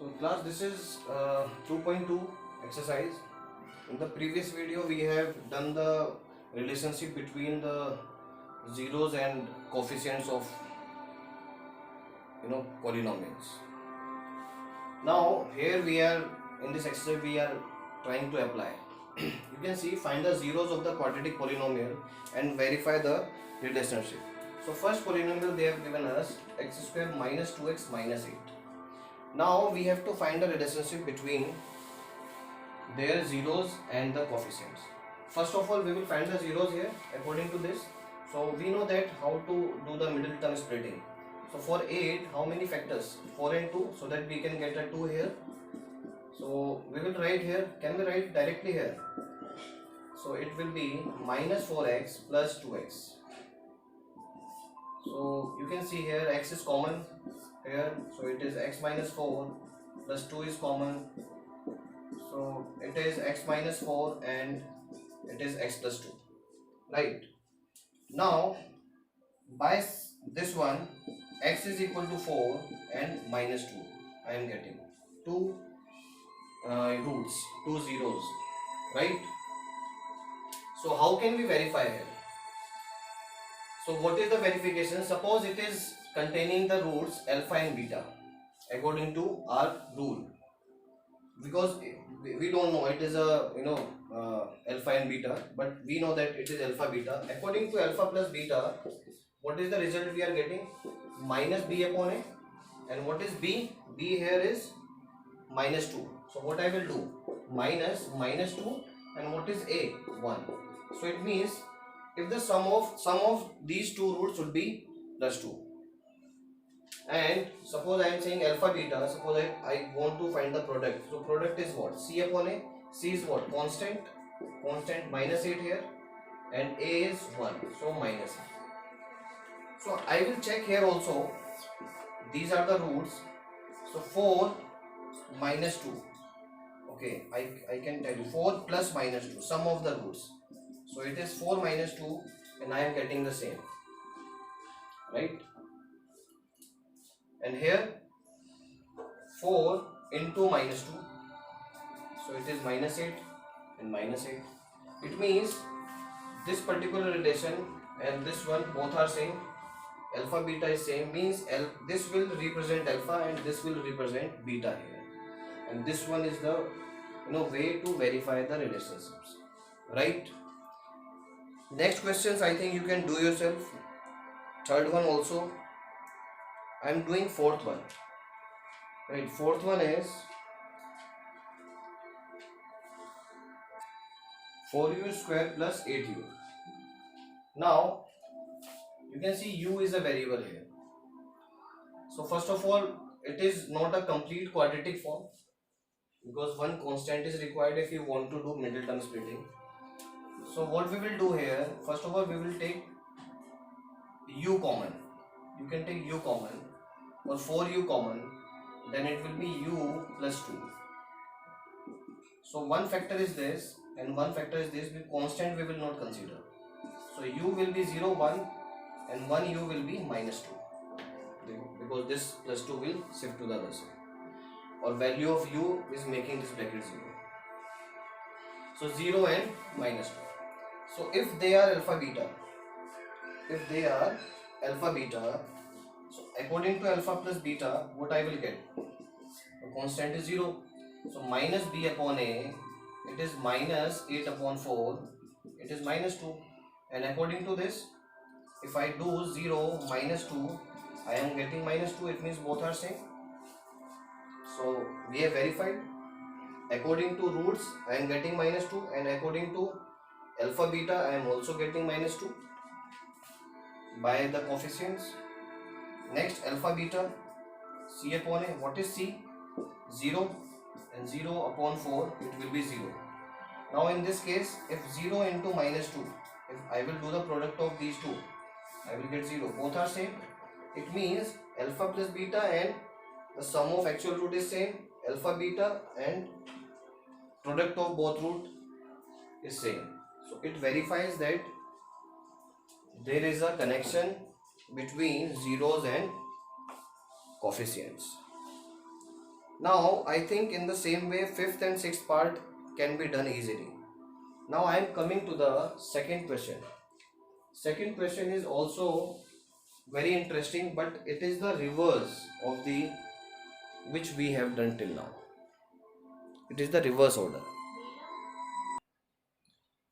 So class, this is 2.2 exercise. In the previous video we have done the relationship between the zeros and coefficients of polynomials. Now here we are in this exercise we are trying to apply. You can see, find the zeros of the quadratic polynomial and verify the relationship. So first polynomial they have given us x square minus 2x minus 8. Now we have to find the relationship between their zeros and the coefficients. First of all, we will find the zeros here according to this. So we know that how to do the middle term splitting. So for 8, how many factors? 4 and 2, so that we can get a 2 here. So we will write here, can we write directly here? So it will be minus 4x plus 2x. So you can see here x is common here, so it is x minus 4 plus 2 is common, so it is x minus 4 and it is x plus 2, right? Now by this one, x is equal to 4 and minus 2, I am getting two roots, two zeros, right? So how can we verify here? So what is the verification? Suppose it is containing the roots alpha and beta according to our rule, because we don't know it is a alpha and beta, but we know that it is alpha beta. According to alpha plus beta, what is the result we are getting? Minus b upon a. And what is b? B here is minus 2. So what I will do? Minus 2, and what is a? 1. So it means if the sum of these two roots would be plus 2. And suppose I am saying alpha beta, suppose I want to find the product. So product is what? C upon a. C is what? Constant minus 8 here, and a is 1, so minus 8. So I will check here also, these are the roots. So 4 minus 2, okay, I can tell you 4 plus minus 2, sum of the roots. So it is 4 minus 2, and I am getting the same, right? And here 4 into minus 2, so it is minus 8 and minus 8. It means this particular relation and this one both are same. Alpha beta is same, means this will represent alpha and this will represent beta here. And this one is the way to verify the relationships, right? Next questions I think you can do yourself. Third one also. I am doing fourth one, right? Fourth one is 4u square plus 8u. Now you can see u is a variable here. So first of all, it is not a complete quadratic form, because one constant is required if you want to do middle term splitting. So what we will do here, first of all we will take u common. You can take u common, or 4u common, then it will be u plus 2. So one factor is this and one factor is this, with constant we will not consider. So u will be 0, 1, and 1 u will be minus 2, because this plus 2 will shift to the other side, or value of u is making this bracket 0. So 0 and minus 2. So if they are alpha beta, so according to alpha plus beta, what I will get? The constant is 0. So minus b upon a, it is minus 8 upon 4, it is minus 2. And according to this, if I do 0 minus 2, I am getting minus 2, it means both are same. So we have verified. According to roots, I am getting minus 2, and according to alpha beta, I am also getting minus 2 by the coefficients. Next, alpha beta, c upon a, what is c? 0, and 0 upon 4, it will be 0. Now in this case, if 0 into minus 2, if I will do the product of these two, I will get 0, both are same. It means alpha plus beta and the sum of actual root is same, alpha beta and product of both root is same. So it verifies that there is a connection between zeros and coefficients. Now I think in the same way fifth and sixth part can be done easily. Now I am coming to the second question. Second question is also very interesting, but it is the reverse of the which we have done till now. It is the reverse order.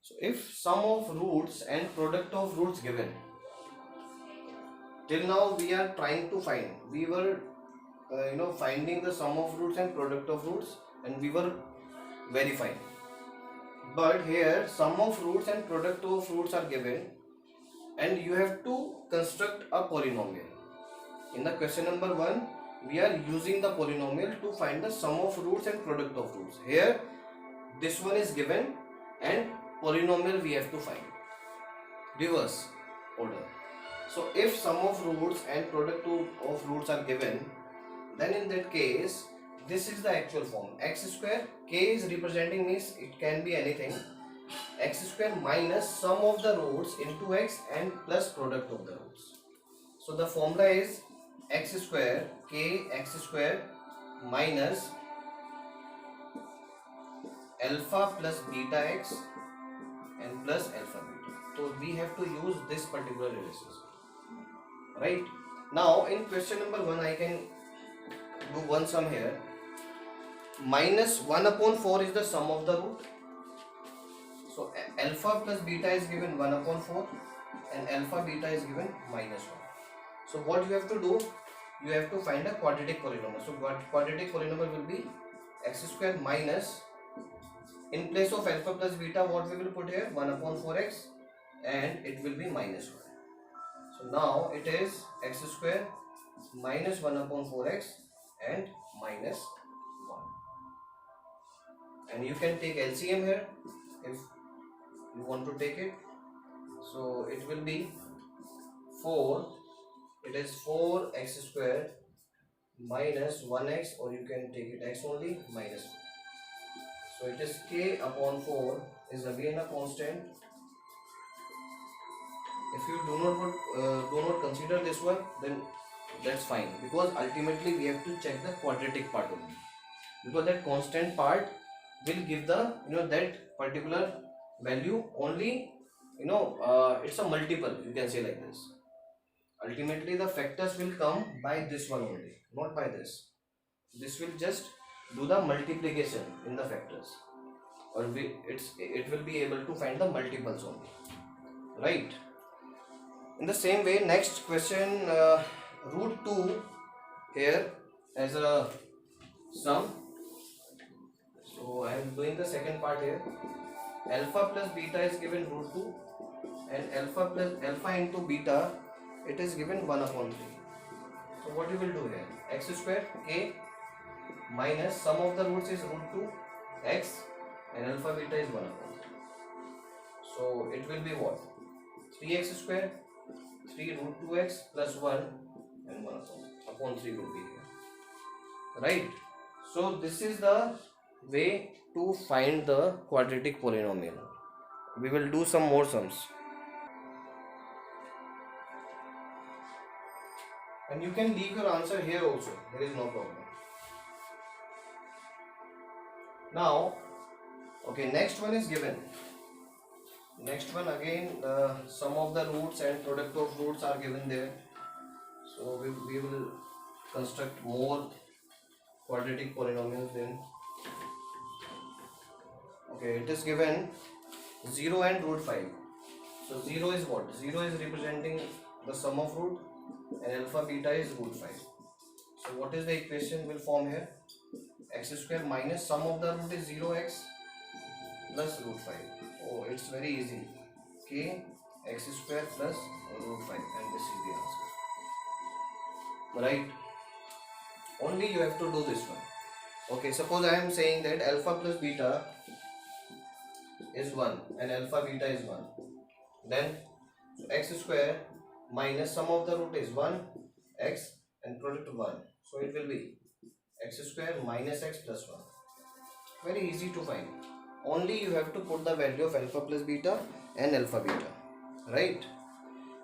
So if sum of roots and product of roots given, till now we are trying to find, we were finding the sum of roots and product of roots, and we were verifying. But here sum of roots and product of roots are given, and you have to construct a polynomial. In the question number 1, we are using the polynomial to find the sum of roots and product of roots. Here this one is given and polynomial we have to find. Reverse order. So if sum of roots and product of roots are given, then in that case this is the actual form. X square, k is representing means it can be anything, x square minus sum of the roots into x and plus product of the roots. So the formula is x square k x square minus alpha plus beta x and plus alpha beta. So we have to use this particular relationship. Right? Now in question number 1 I can do one sum here. Minus 1 upon 4 is the sum of the root. So alpha plus beta is given 1 upon 4 and alpha beta is given minus 1. So what you have to do, you have to find a quadratic polynomial. So quadratic polynomial will be x square minus, in place of alpha plus beta what we will put here, 1 upon 4x, and it will be minus 1. So now it is x square minus 1 upon 4x and minus 1. And you can take LCM here if you want to take it. So it will be 4, it is 4x square minus 1x, or you can take it x only, minus 1. So it is k upon 4 is again a constant. If you do not consider this one, then that's fine, because ultimately we have to check the quadratic part only, because that constant part will give the that particular value only, it's a multiple, you can say like this. Ultimately the factors will come by this one only, not by this. This will just do the multiplication in the factors, or it will be able to find the multiples only, right? In the same way, next question, root 2 here as a sum. So I am doing the second part here. Alpha plus beta is given root 2, and alpha into beta, it is given 1 upon 3. So what you will do here, x square k minus sum of the roots is root 2 x and alpha beta is 1 upon 3. So it will be what, 3x square, 3 root 2x plus 1 and 1 upon 3 will be here, right? So this is the way to find the quadratic polynomial. We will do some more sums, and you can leave your answer here also, there is no problem. Now okay, next one is given. Next one again, the sum of the roots and product of roots are given there. So we will construct more quadratic polynomials then. Okay, it is given 0 and root 5. So 0 is what? 0 is representing the sum of root and alpha beta is root 5. So what is the equation will form here? X square minus sum of the root is 0x plus root 5. Oh, it's very easy. K x square plus root 5, and this is the answer. Right? Only you have to do this one. Okay, suppose I am saying that alpha plus beta is 1 and alpha beta is 1. Then x square minus sum of the root is 1 x and product 1. So it will be x square minus x plus 1. Very easy to find. Only you have to put the value of alpha plus beta and alpha beta, right?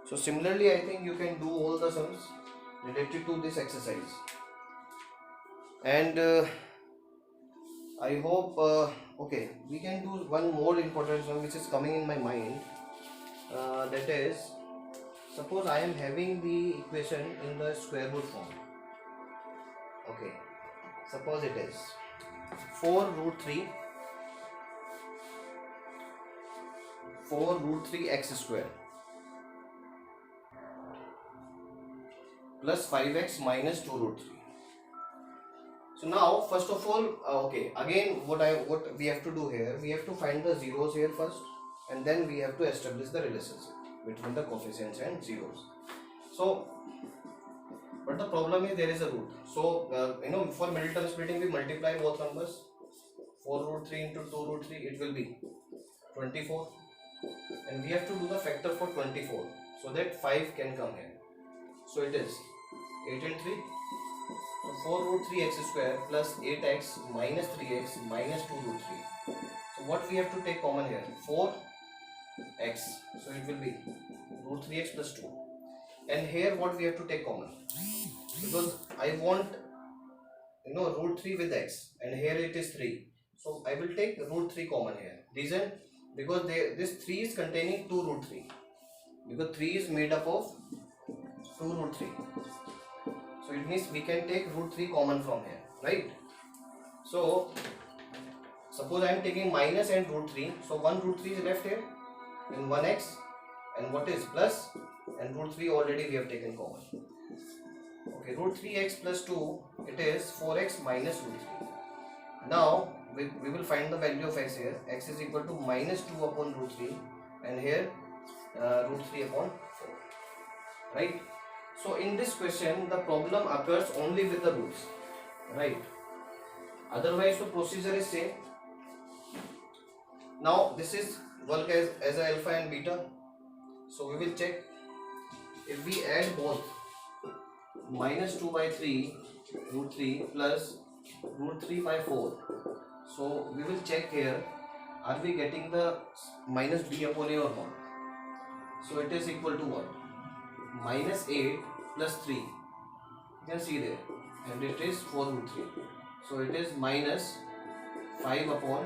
So similarly I think you can do all the sums related to this exercise. And I hope okay, we can do one more important one which is coming in my mind. That is, suppose I am having the equation in the square root form. Okay, suppose it is 4 root 3 x square plus 5x minus 2 root 3. So now first of all, okay, again what we have to do here, we have to find the zeros here first, and then we have to establish the relationship between the coefficients and zeros. So but the problem is there is a root. So for middle term splitting we multiply both numbers. 4 root 3 into 2 root 3, it will be 24, and we have to do the factor for 24 so that 5 can come here. So it is 8 and 3. So 4 root 3x square plus 8x minus 3x minus 2 root 3. So what we have to take common here? 4x. So it will be root 3x plus 2. And here what we have to take common? Because I want root 3 with x, and here it is 3. So I will take root 3 common here. Reason? Because this 3 is containing 2 root 3. Because 3 is made up of 2 root 3. So it means we can take root 3 common from here, right? So suppose I am taking minus and root 3. So 1 root 3 is left here in 1x, and what is plus, and root 3 already we have taken common. Okay, root 3x plus 2, it is 4x minus root 3. Now we will find the value of x here. X is equal to minus 2 upon root 3, and here root 3 upon 4, right? So in this question the problem occurs only with the roots, right? Otherwise the procedure is same. Now this is work as a alpha and beta. So we will check if we add both minus 2 by 3 root 3 plus root 3 by 4. So we will check here, are we getting the minus b upon a or not? So it is equal to what? Minus 8 plus 3. You can see there, and it is 4 root 3. So it is minus 5 upon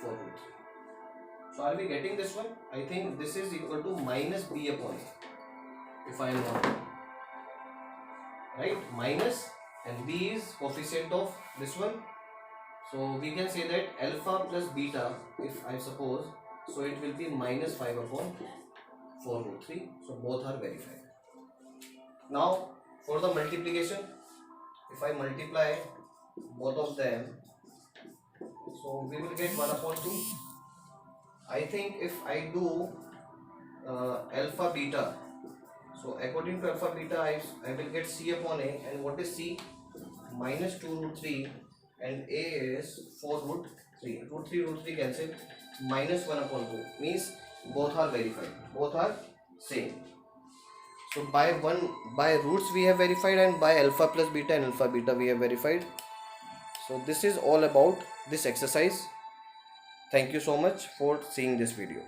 4 root 3. So are we getting this one? I think this is equal to minus b upon a, if I am not wrong. Right? Minus, and b is coefficient of this one. So we can say that alpha plus beta, if I suppose, so it will be minus 5 upon 4 root 3. So both are verified. Now for the multiplication, if I multiply both of them, so we will get 1 upon 2. I think if I do alpha beta, so according to alpha beta I will get c upon a, and what is c? Minus 2 root 3, and a is 4 root 3. Root 3 cancel, minus 1 upon 2 means both are verified, both are same. So by roots we have verified, and by alpha plus beta and alpha beta we have verified. So this is all about this exercise. Thank you so much for seeing this video.